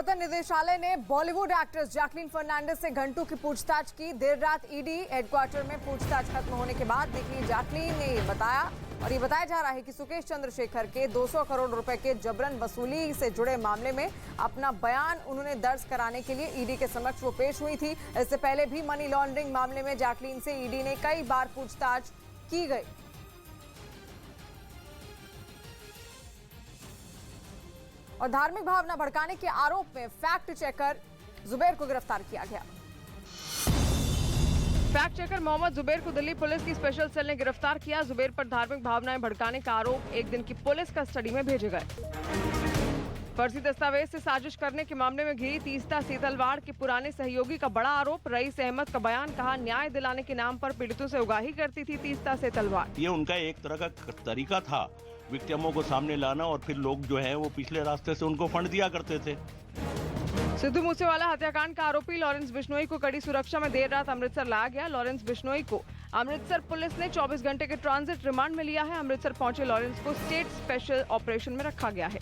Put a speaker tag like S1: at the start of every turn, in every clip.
S1: प्रवर्तन निदेशालय ने बॉलीवुड एक्ट्रेस जैकलीन फर्नांडिस से घंटों की पूछताछ की। देर रात ईडी हेडक्वार्टर में पूछताछ खत्म होने के बाद देखिए जैकलीन ने बताया, और ये बताया जा रहा है कि सुकेश चंद्रशेखर के 200 करोड़ रुपए के जबरन वसूली से जुड़े मामले में अपना बयान उन्होंने दर्ज कराने के लिए ईडी के समक्ष वो पेश हुई थी। इससे पहले भी मनी लॉन्ड्रिंग मामले में जैकलीन से ईडी ने कई बार पूछताछ की गई। और धार्मिक भावना भड़काने के आरोप में फैक्ट चेकर जुबैर को गिरफ्तार किया गया। फैक्ट चेकर मोहम्मद जुबैर को दिल्ली पुलिस की स्पेशल सेल ने गिरफ्तार किया। जुबैर पर धार्मिक भावनाएं भड़काने का आरोप एक दिन की पुलिस कस्टडी में भेजे गए। फर्जी दस्तावेज से साजिश करने के मामले में घिरी तीस्ता सीतलवाड़ के पुराने सहयोगी का बड़ा आरोप। रईस अहमद का बयान, कहा न्याय दिलाने के नाम पर पीड़ितों से उगाही करती थी तीस्ता सीतलवाड़।
S2: ये उनका एक तरह का तरीका था विक्टिमों को सामने लाना, और फिर लोग जो है वो पिछले रास्ते से उनको फंड दिया करते थे।
S1: सिद्धू मूसेवाला हत्याकांड का आरोपी लॉरेंस बिश्नोई को कड़ी सुरक्षा में देर रात अमृतसर लाया गया। लॉरेंस बिश्नोई को अमृतसर पुलिस ने 24 घंटे के ट्रांजिट रिमांड में लिया है। अमृतसर पहुंचे लॉरेंस को स्टेट स्पेशल ऑपरेशन में रखा गया है।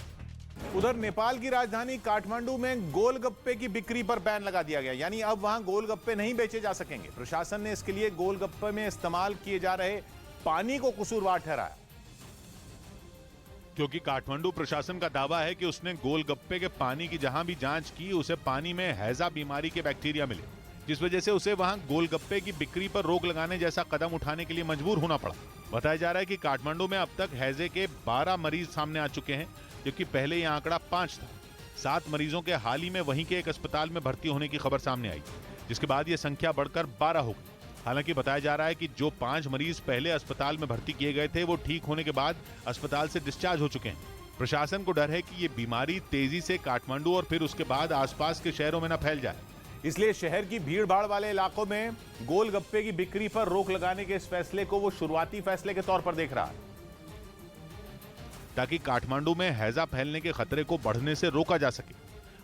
S3: उधर नेपाल की राजधानी काठमांडू में गोलगप्पे की बिक्री पर बैन लगा दिया गया, यानी अब वहां गोलगप्पे नहीं बेचे जा सकेंगे। प्रशासन ने इसके लिए गोलगप्पे में इस्तेमाल किए जा रहे पानी को कसूरवार ठहराया,
S4: क्योंकि काठमांडू प्रशासन का दावा है कि उसने गोलगप्पे के पानी की जहां भी जांच की उसे पानी में हैजा बीमारी के बैक्टीरिया मिले, जिस वजह से उसे वहां गोलगप्पे की बिक्री पर रोक लगाने जैसा कदम उठाने के लिए मजबूर होना पड़ा। बताया जा रहा है कि काठमांडू में अब तक हैजे के 12 मरीज सामने आ चुके हैं, जबकि पहले यह आंकड़ा 5 था। 7 मरीजों के हाल ही में वहीं के एक अस्पताल में भर्ती होने की खबर सामने आई, जिसके बाद यह संख्या बढ़कर 12 हो गई। हालांकि बताया जा रहा है कि जो 5 मरीज पहले अस्पताल में भर्ती किए गए थे वो ठीक होने के बाद अस्पताल से डिस्चार्ज हो चुके हैं। प्रशासन को डर है कि ये बीमारी तेजी से काठमांडू और फिर उसके बाद आसपास के शहरों में न फैल जाए,
S3: इसलिए शहर की भीड़ भाड़ वाले इलाकों में गोलगप्पे की बिक्री पर रोक लगाने के इस फैसले को वो शुरुआती फैसले के तौर पर देख रहा है,
S4: ताकि काठमांडू में हैजा फैलने के खतरे को बढ़ने से रोका जा सके।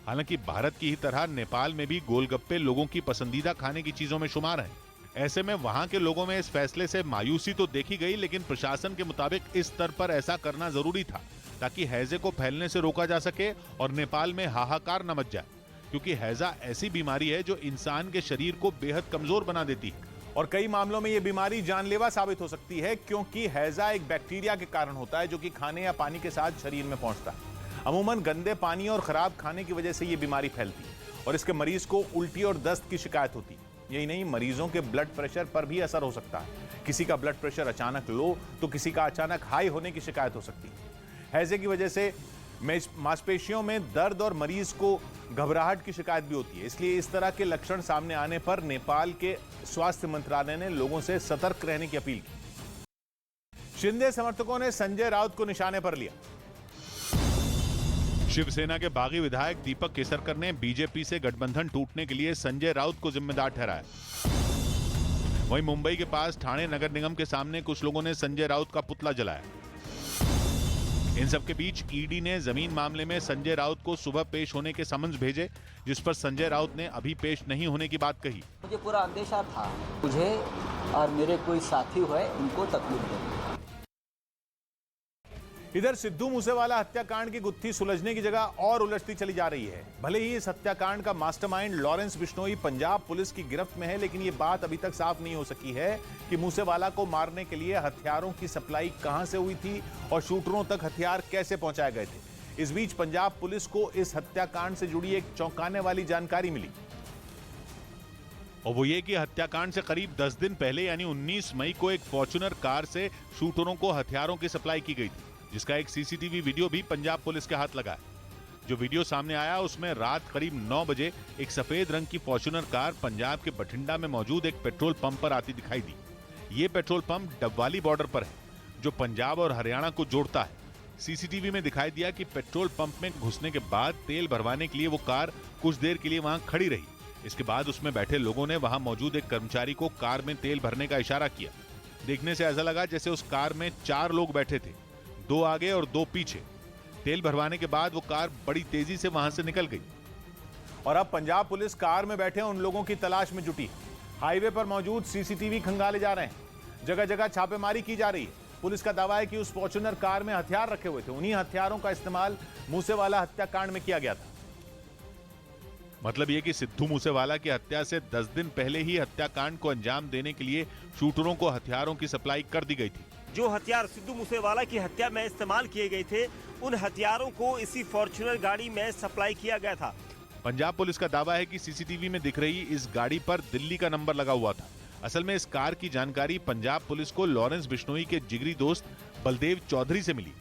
S4: हालांकि भारत की ही तरह नेपाल में भी गोलगप्पे लोगों की पसंदीदा खाने की चीजों में शुमार है। ऐसे में वहां के लोगों में इस फैसले से मायूसी तो देखी गई, लेकिन प्रशासन के मुताबिक इस स्तर पर ऐसा करना जरूरी था ताकि हैजे को फैलने से रोका जा सके और नेपाल में हाहाकार न मच जाए, क्योंकि हैजा ऐसी बीमारी है जो इंसान के शरीर को बेहद कमजोर बना देती है
S3: और कई मामलों में यह बीमारी जानलेवा साबित हो सकती है, क्योंकि हैजा एक बैक्टीरिया के कारण होता है जो कि खाने या पानी के साथ शरीर में पहुंचता है। अमूमन गंदे पानी और खराब खाने की वजह से यह बीमारी फैलती है और इसके मरीज को उल्टी और दस्त की शिकायत होती है। यही नहीं, मरीजों के ब्लड प्रेशर पर भी असर हो सकता है। किसी का ब्लड प्रेशर अचानक लो तो किसी का अचानक हाई होने की शिकायत हो सकती है। हैजे की वजह से मांसपेशियों में दर्द और मरीज को घबराहट की शिकायत भी होती है। इसलिए इस तरह के लक्षण सामने आने पर नेपाल के स्वास्थ्य मंत्रालय ने लोगों से सतर्क रहने की अपील की। शिंदे समर्थकों ने संजय राउत को निशाने पर लिया।
S4: शिवसेना के बागी विधायक दीपक केसरकर ने बीजेपी से गठबंधन टूटने के लिए संजय राउत को जिम्मेदार ठहराया। वहीं मुंबई के पास ठाणे नगर निगम के सामने कुछ लोगों ने संजय राउत का पुतला जलाया। इन सबके बीच ईडी ने जमीन मामले में संजय राउत को सुबह पेश होने के समन्स भेजे, जिस पर संजय राउत ने अभी पेश नहीं होने की बात कही।
S5: मुझे पूरा अंदेशा था, मुझे और मेरे कोई साथी हुए उनको तकलीफ देगी।
S3: इधर सिद्धू मूसेवाला हत्याकांड की गुत्थी सुलझने की जगह और उलझती चली जा रही है। भले ही इस हत्याकांड का mastermind Lawrence Bishnoi Punjab police की गिरफ्त में है, लेकिन यह बात अभी तक साफ नहीं हो सकी है कि मूसेवाला को मारने के लिए हथियारों की सप्लाई कहां से हुई थी और शूटरों तक हथियार कैसे पहुंचाए गए थे। इस बीच पंजाब पुलिस को इस हत्याकांड से जुड़ी एक चौंकाने वाली जानकारी मिली,
S4: और वो ये कि हत्याकांड से करीब 10 दिन पहले यानी 19 मई को एक फॉर्च्यूनर कार से शूटरों को हथियारों की सप्लाई की गई थी, जिसका एक सीसीटीवी वीडियो भी पंजाब पुलिस के हाथ लगा है। जो वीडियो सामने आया उसमें रात करीब 9 बजे एक सफेद रंग की फॉर्च्यूनर कार पंजाब के बठिंडा में मौजूद एक पेट्रोल पंप पर आती दिखाई दी। ये पेट्रोल पंप डबवाली बॉर्डर पर है, जो पंजाब और हरियाणा को जोड़ता है। सीसीटीवी में दिखाई दिया कि पेट्रोल पंप में घुसने के बाद तेल भरवाने के लिए वो कार कुछ देर के लिए वहां खड़ी रही। इसके बाद उसमें बैठे लोगों ने वहां मौजूद एक कर्मचारी को कार में तेल भरने का इशारा किया। देखने से ऐसा लगा जैसे उस कार में 4 लोग बैठे थे, 2 आगे और 2 पीछे। तेल भरवाने के बाद वो कार बड़ी तेजी से वहां से निकल गई।
S3: और अब पंजाब पुलिस कार में बैठे उन लोगों की तलाश में जुटी है। हाईवे पर मौजूद सीसीटीवी खंगाले जा रहे हैं, जगह जगह छापेमारी की जा रही है। पुलिस का दावा है कि उस फॉर्च्यूनर कार में हथियार रखे हुए थे। उन्हीं हथियारों का इस्तेमाल मूसेवाला हत्याकांड में किया गया था।
S4: मतलब ये कि सिद्धू मूसेवाला की हत्या से 10 दिन पहले ही हत्याकांड को अंजाम देने के लिए शूटरों को हथियारों की सप्लाई कर दी गई थी।
S6: जो हथियार सिद्धू मूसेवाला की हत्या में इस्तेमाल किए गए थे, उन हथियारों को इसी फॉर्च्यूनर गाड़ी में सप्लाई किया गया था।
S4: पंजाब पुलिस का दावा है कि सीसीटीवी में दिख रही इस गाड़ी पर दिल्ली का नंबर लगा हुआ था। असल में इस कार की जानकारी पंजाब पुलिस को लॉरेंस बिश्नोई के जिगरी दोस्त बलदेव चौधरी से मिली,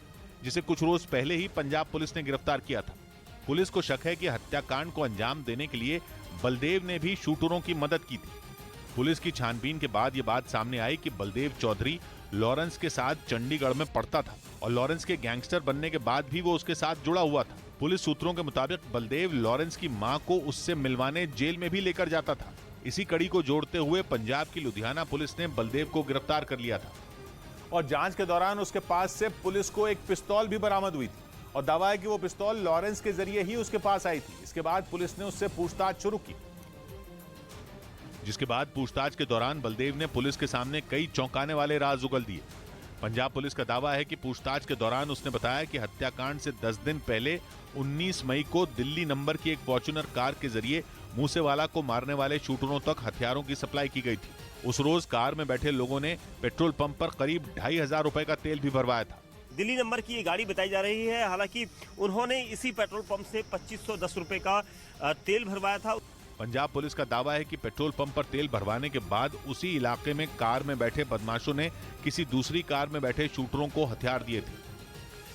S4: जिसे कुछ रोज पहले ही पंजाब पुलिस ने गिरफ्तार किया था। पुलिस को शक है कि हत्याकांड को अंजाम देने के लिए बलदेव ने भी शूटरों की मदद की थी। पुलिस की छानबीन के बाद ये बात सामने आई कि बलदेव चौधरी लॉरेंस के साथ चंडीगढ़ में पढ़ता था और लॉरेंस के गैंगस्टर बनने के बाद भी वो उसके साथ जुड़ा हुआ था। पुलिस सूत्रों के मुताबिक बलदेव लॉरेंस की मां को उससे मिलवाने जेल में भी लेकर जाता था। इसी कड़ी को जोड़ते हुए पंजाब की लुधियाना पुलिस ने बलदेव को गिरफ्तार कर लिया था
S3: और जांच के दौरान उसके पास से पुलिस को एक पिस्तौल भी बरामद हुई थी और दावा है कि वो पिस्तौल लॉरेंस के जरिए ही उसके पास आई थी। इसके बाद पुलिस ने उससे पूछताछ शुरू की,
S4: जिसके बाद पूछताछ के दौरान बलदेव ने पुलिस के सामने कई चौंकाने वाले राज उगल दिए। पंजाब पुलिस का दावा है कि पूछताछ के दौरान उसने बताया कि हत्याकांड से 10 दिन पहले 19 मई को दिल्ली नंबर की एक फॉर्च्यूनर कार के जरिए मूसेवाला को मारने वाले शूटरों तक हथियारों की सप्लाई की गई थी। उस रोज कार में बैठे लोगों ने पेट्रोल पंप पर करीब 2,500 रुपए का तेल भी भरवाया था।
S6: दिल्ली नंबर की ये गाड़ी बताई जा रही है। हालांकि उन्होंने इसी पेट्रोल पंप से 2510 रुपए का तेल भरवाया था।
S4: पंजाब पुलिस का दावा है कि पेट्रोल पंप पर तेल भरवाने के बाद उसी इलाके में कार में बैठे बदमाशों ने किसी दूसरी कार में बैठे शूटरों को हथियार दिए थे।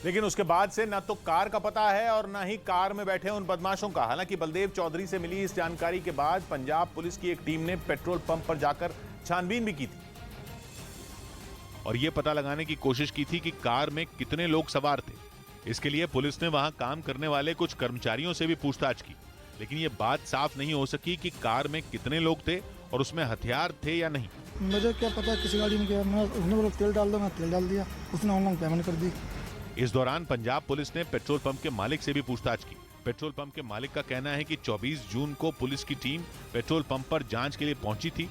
S3: लेकिन उसके बाद से न तो कार का पता है और न ही कार में बैठे उन बदमाशों का। हालांकि बलदेव चौधरी से मिली इस जानकारी के बाद पंजाब पुलिस की एक टीम ने पेट्रोल पंप पर जाकर छानबीन भी की थी
S4: और ये पता लगाने की कोशिश की थी कि कार में कितने लोग सवार थे। इसके लिए पुलिस ने वहां काम करने वाले कुछ कर्मचारियों से भी पूछताछ की, लेकिन ये बात साफ नहीं हो सकी कि कार में कितने लोग थे और उसमें हथियार थे या नहीं।
S7: मुझे क्या पता किसी गाड़ी में क्या, उसने बोला तेल डाल दो, मैं तेल डाल दिया, उसने ऑनलाइन पेमेंट कर दी।
S4: इस दौरान पंजाब पुलिस ने पेट्रोल पंप के मालिक से भी पूछताछ की। पेट्रोल पंप के मालिक का कहना है कि 24 जून को पुलिस की टीम पेट्रोल पंप पर जांच के लिए पहुंची थी।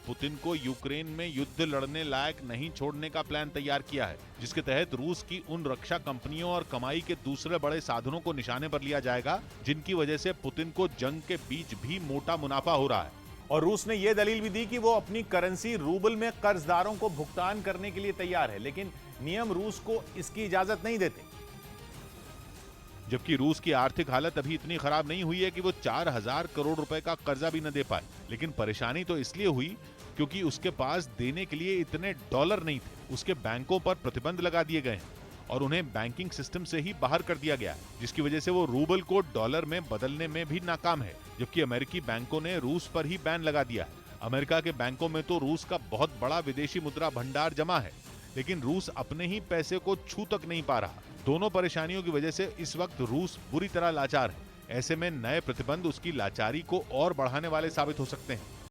S4: पुतिन को यूक्रेन में युद्ध लड़ने लायक नहीं छोड़ने का प्लान तैयार किया है, जिसके तहत रूस की उन रक्षा कंपनियों और कमाई के दूसरे बड़े साधनों को निशाने पर लिया जाएगा जिनकी वजह से पुतिन को जंग के बीच भी मोटा मुनाफा हो रहा है।
S3: और रूस ने यह दलील भी दी कि वो अपनी करेंसी रूबल में कर्जदारों को भुगतान करने के लिए तैयार है, लेकिन नियम रूस को इसकी इजाजत नहीं देते।
S4: जबकि रूस की आर्थिक हालत अभी इतनी खराब नहीं हुई है कि वो 4000 करोड़ रुपए का कर्जा भी न दे पाए, लेकिन परेशानी तो इसलिए हुई क्योंकि उसके पास देने के लिए इतने डॉलर नहीं थे। उसके बैंकों पर प्रतिबंध लगा दिए गए हैं और उन्हें बैंकिंग सिस्टम से ही बाहर कर दिया गया है, जिसकी वजह से वो रूबल को डॉलर में बदलने में भी नाकाम है। जबकि अमेरिकी बैंकों ने रूस पर ही बैन लगा दिया है। अमेरिका के बैंकों में तो रूस का बहुत बड़ा विदेशी मुद्रा भंडार जमा है, लेकिन रूस अपने ही पैसे को छू तक नहीं पा रहा। दोनों परेशानियों की वजह से इस वक्त रूस बुरी तरह लाचार है। ऐसे में नए प्रतिबंध उसकी लाचारी को और बढ़ाने वाले साबित हो सकते हैं।